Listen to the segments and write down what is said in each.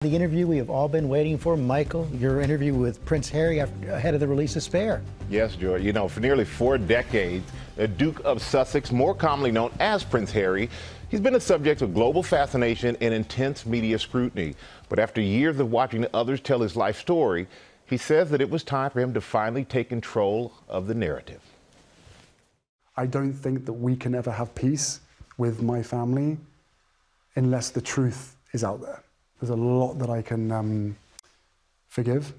The interview we have all been waiting for, Michael, your interview with Prince Harry ahead of the release of Spare. Yes, Joy. You know, for nearly 4 decades, the Duke of Sussex, more commonly known as Prince Harry, he's been the subject of global fascination and intense media scrutiny. But after years of watching others tell his life story, he says that it was time for him to finally take control of the narrative. I don't think that we can ever have peace with my family unless the truth is out there. There's a lot that I can forgive,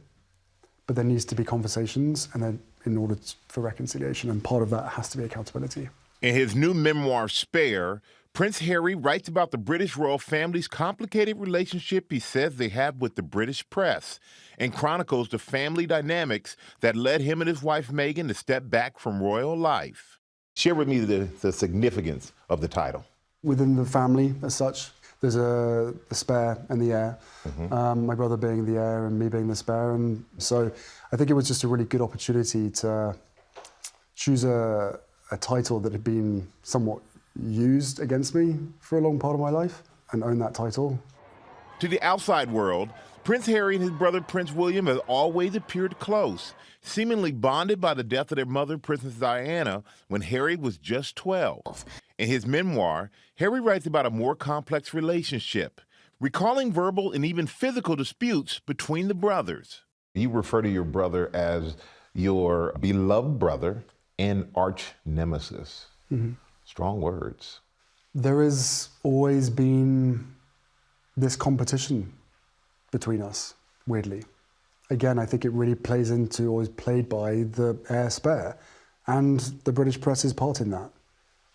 but there needs to be conversations and then in order for reconciliation, and part of that has to be accountability. In his new memoir, Spare, Prince Harry writes about the British royal family's complicated relationship he says they have with the British press and chronicles the family dynamics that led him and his wife Meghan to step back from royal life. Share with me the significance of the title. Within the family as such, there's the spare and the heir, my brother being the heir and me being the spare. And so I think it was just a really good opportunity to choose a title that had been somewhat used against me for a long part of my life and own that title. To the outside world, Prince Harry and his brother Prince William have always appeared close, seemingly bonded by the death of their mother, Princess Diana, when Harry was just 12. In his memoir, Harry writes about a more complex relationship, recalling verbal and even physical disputes between the brothers. You refer to your brother as your beloved brother and arch nemesis. Strong words. There has always been this competition between us, weirdly. Again, I think it really plays into, or is played by, the heir spare and the British press's part in that,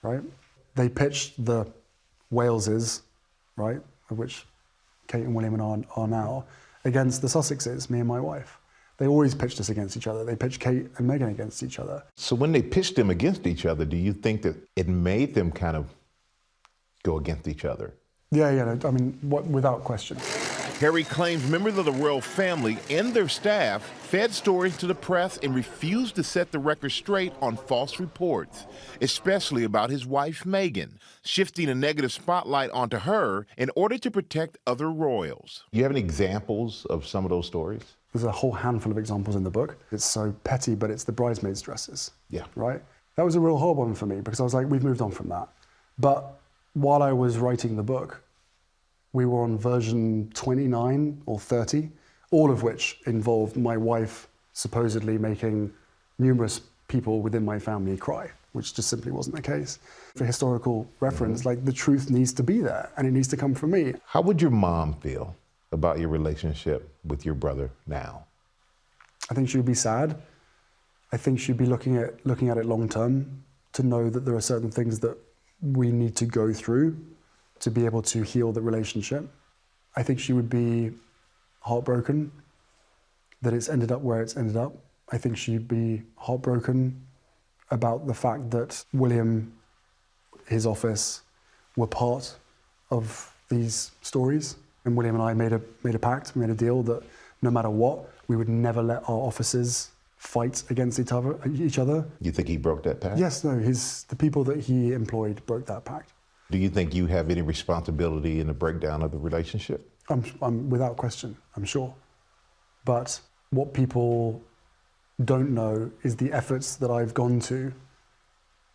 right? They pitched the Waleses, right, of which Kate and William are now, against the Sussexes, me and my wife. They always pitched us against each other. They pitched Kate and Meghan against each other. So when they pitched them against each other, do you think that it made them kind of go against each other? Yeah, I mean, without question. Harry claims members of the royal family and their staff fed stories to the press and refused to set the record straight on false reports, especially about his wife Meghan, shifting a negative spotlight onto her in order to protect other royals. You have any examples of some of those stories? There's a whole handful of examples in the book. It's so petty, but it's the bridesmaids' dresses. Yeah. Right? That was a real hard one for me because I was like, we've moved on from that. But while I was writing the book, we were on version 29 or 30, all of which involved my wife supposedly making numerous people within my family cry, which just simply wasn't the case. For historical reference, like, the truth needs to be there and it needs to come from me. How would your mom feel about your relationship with your brother now? I think she would be sad. I think she'd be looking at it long term to know that there are certain things that we need to go through to be able to heal the relationship. I think she would be heartbroken that it's ended up where it's ended up. I think she'd be heartbroken about the fact that William, his office, were part of these stories. And William and I made a pact, made a deal that no matter what, we would never let our offices fight against each other. You think he broke that pact? Yes, no, the people that he employed broke that pact. Do you think you have any responsibility in the breakdown of the relationship? I'm without question, I'm sure. But what people don't know is the efforts that I've gone to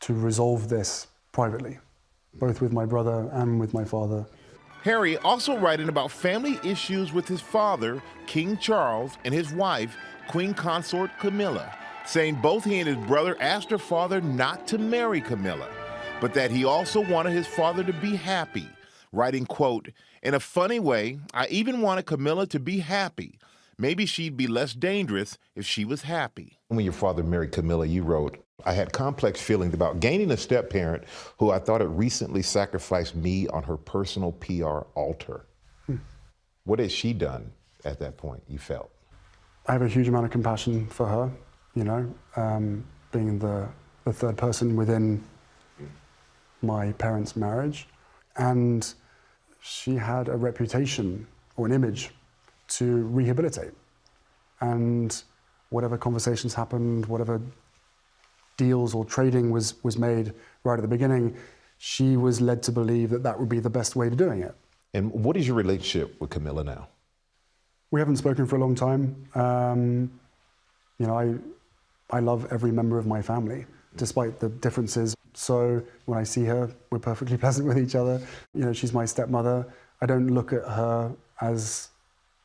resolve this privately, both with my brother and with my father. Harry also writing about family issues with his father, King Charles, and his wife, Queen Consort Camilla, saying both he and his brother asked their father not to marry Camilla, but that he also wanted his father to be happy, writing, quote, "In a funny way, I even wanted Camilla to be happy. Maybe she'd be less dangerous if she was happy." When your father married Camilla, you wrote, "I had complex feelings about gaining a step-parent who I thought had recently sacrificed me on her personal PR altar." What had she done at that point, you felt? I have a huge amount of compassion for her, you know, being the third person within my parents' marriage. And she had a reputation or an image to rehabilitate. And whatever conversations happened, whatever deals or trading was made right at the beginning, she was led to believe that that would be the best way to doing it. And what is your relationship with Camilla now? We haven't spoken for a long time. You know, I love every member of my family, despite the differences. So when I see her, we're perfectly pleasant with each other. You know, she's my stepmother. I don't look at her as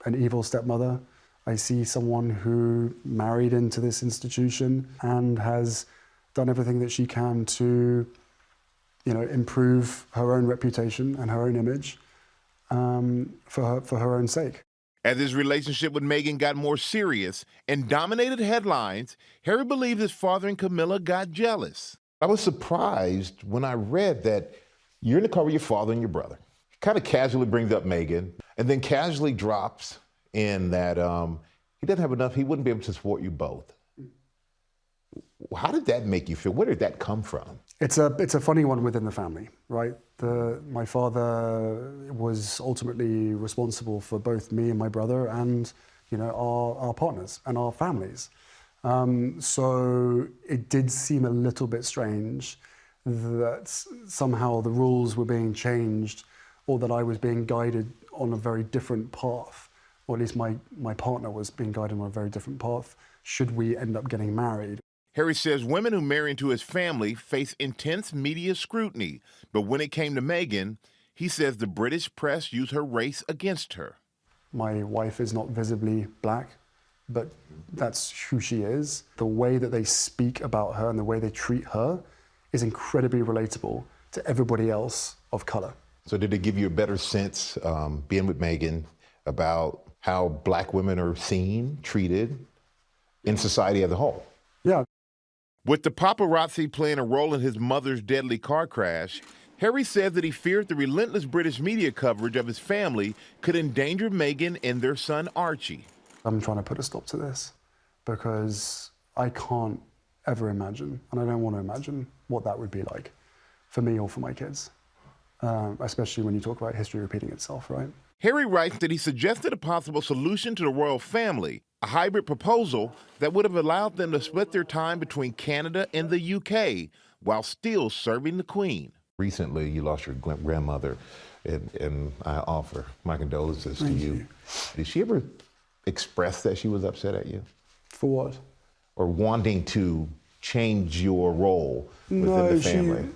an evil stepmother. I see someone who married into this institution and has done everything that she can to, you know, improve her own reputation and her own image for her own sake. As his relationship with Meghan got more serious and dominated headlines, Harry believed his father and Camilla got jealous. I was surprised when I read that you're in the car with your father and your brother. Kind of casually brings up Meghan, and then casually drops in that he doesn't have enough, he wouldn't be able to support you both. How did that make you feel? Where did that come from? It's a funny one within the family, right? My father was ultimately responsible for both me and my brother and, you know, our partners and our families. So it did seem a little bit strange that somehow the rules were being changed, or that I was being guided on a very different path, or at least my partner was being guided on a very different path, should we end up getting married. Harry says women who marry into his family face intense media scrutiny, but when it came to Meghan, he says the British press used her race against her. My wife is not visibly black, but that's who she is. The way that they speak about her and the way they treat her is incredibly relatable to everybody else of color. So did it give you a better sense, being with Meghan, about how black women are seen, treated in society as a whole? Yeah. With the paparazzi playing a role in his mother's deadly car crash, Harry said that he feared the relentless British media coverage of his family could endanger Meghan and their son Archie. I'm trying to put a stop to this because I can't ever imagine, and I don't want to imagine what that would be like for me or for my kids, especially when you talk about history repeating itself, right? Harry writes that he suggested a possible solution to the royal family, a hybrid proposal that would have allowed them to split their time between Canada and the UK while still serving the Queen. Recently, you lost your grandmother, and I offer my condolences to you. Did she ever express that she was upset at you? For what? Or wanting to change your role within the family?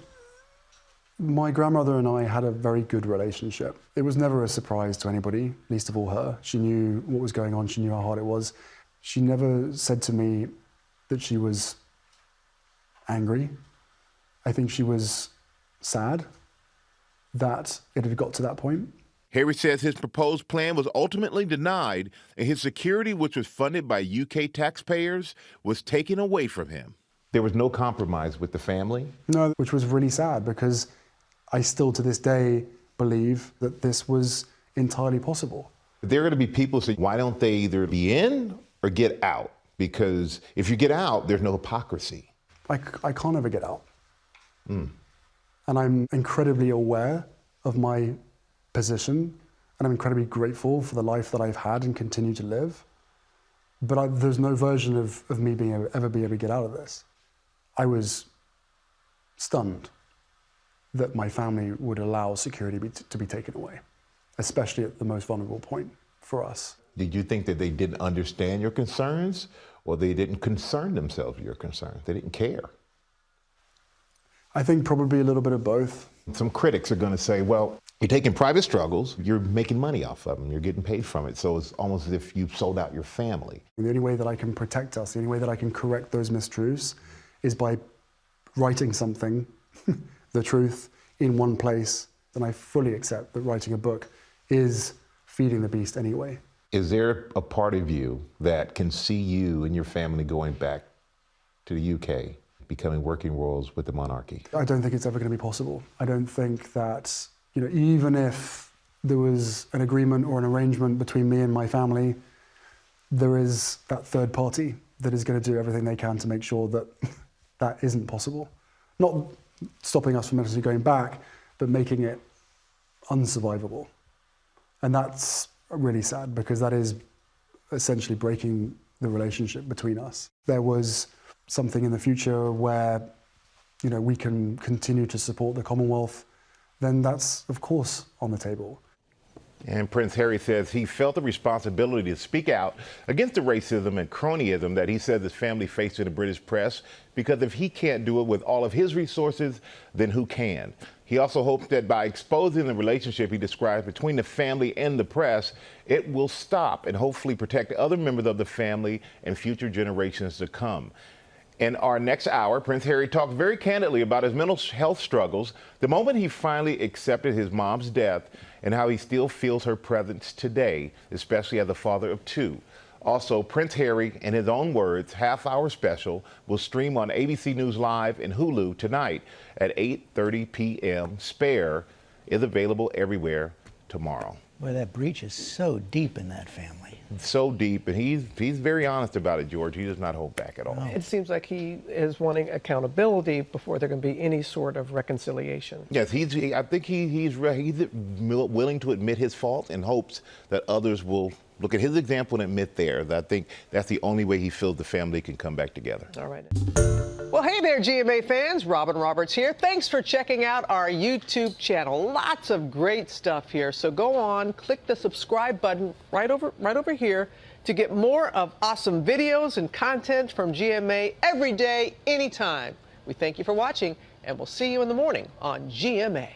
My grandmother and I had a very good relationship. It was never a surprise to anybody, least of all her. She knew what was going on. She knew how hard it was. She never said to me that she was angry. I think she was sad that it had got to that point. Harry says his proposed plan was ultimately denied, and his security, which was funded by UK taxpayers, was taken away from him. There was no compromise with the family? No, which was really sad because I still to this day believe that this was entirely possible. There are going to be people saying, why don't they either be in or get out? Because if you get out, there's no hypocrisy. I can't ever get out. And I'm incredibly aware of my position, and I'm incredibly grateful for the life that I've had and continue to live. But there's no version of me ever be able to get out of this. I was stunned that my family would allow security to be taken away, especially at the most vulnerable point for us. Did you think that they didn't understand your concerns, or they didn't concern themselves with your concerns? They didn't care? I think probably a little bit of both. Some critics are going to say, well, you're taking private struggles, you're making money off of them, you're getting paid from it, so it's almost as if you've sold out your family. The only way that I can protect us, the only way that I can correct those mistruths is by writing something, the truth, in one place. Then I fully accept that writing a book is feeding the beast anyway. Is there a part of you that can see you and your family going back to the UK, becoming working royals with the monarchy? I don't think it's ever going to be possible. I don't think that, you know, even if there was an agreement or an arrangement between me and my family, there is that third party that is going to do everything they can to make sure that that isn't possible. Not stopping us from necessarily going back, but making it unsurvivable. And that's really sad because that is essentially breaking the relationship between us. There was something in the future where, you know, we can continue to support the Commonwealth, then that's of course on the table. And Prince Harry says he felt the responsibility to speak out against the racism and cronyism that he says his family faced in the British press, because if he can't do it with all of his resources, then who can? He also hopes that by exposing the relationship he describes between the family and the press, it will stop and hopefully protect other members of the family and future generations to come. In our next hour, Prince Harry talks very candidly about his mental health struggles, the moment he finally accepted his mom's death, and how he still feels her presence today, especially as a father of two. Also, Prince Harry, in his own words, half-hour special will stream on ABC News Live and Hulu tonight at 8:30 p.m. Spare is available everywhere tomorrow. Boy, that breach is so deep in that family. So deep, and he's very honest about it, George. He does not hold back at all. It seems like he is wanting accountability before there can be any sort of reconciliation. Yes, I think he's willing to admit his fault and hopes that others will look at his example and admit theirs. I think that's the only way he feels the family can come back together. All right. Well, hey there, GMA fans. Robin Roberts here. Thanks for checking out our YouTube channel. Lots of great stuff here. So go on, click the subscribe button right over here to get more of awesome videos and content from GMA every day, anytime. We thank you for watching, and we'll see you in the morning on GMA.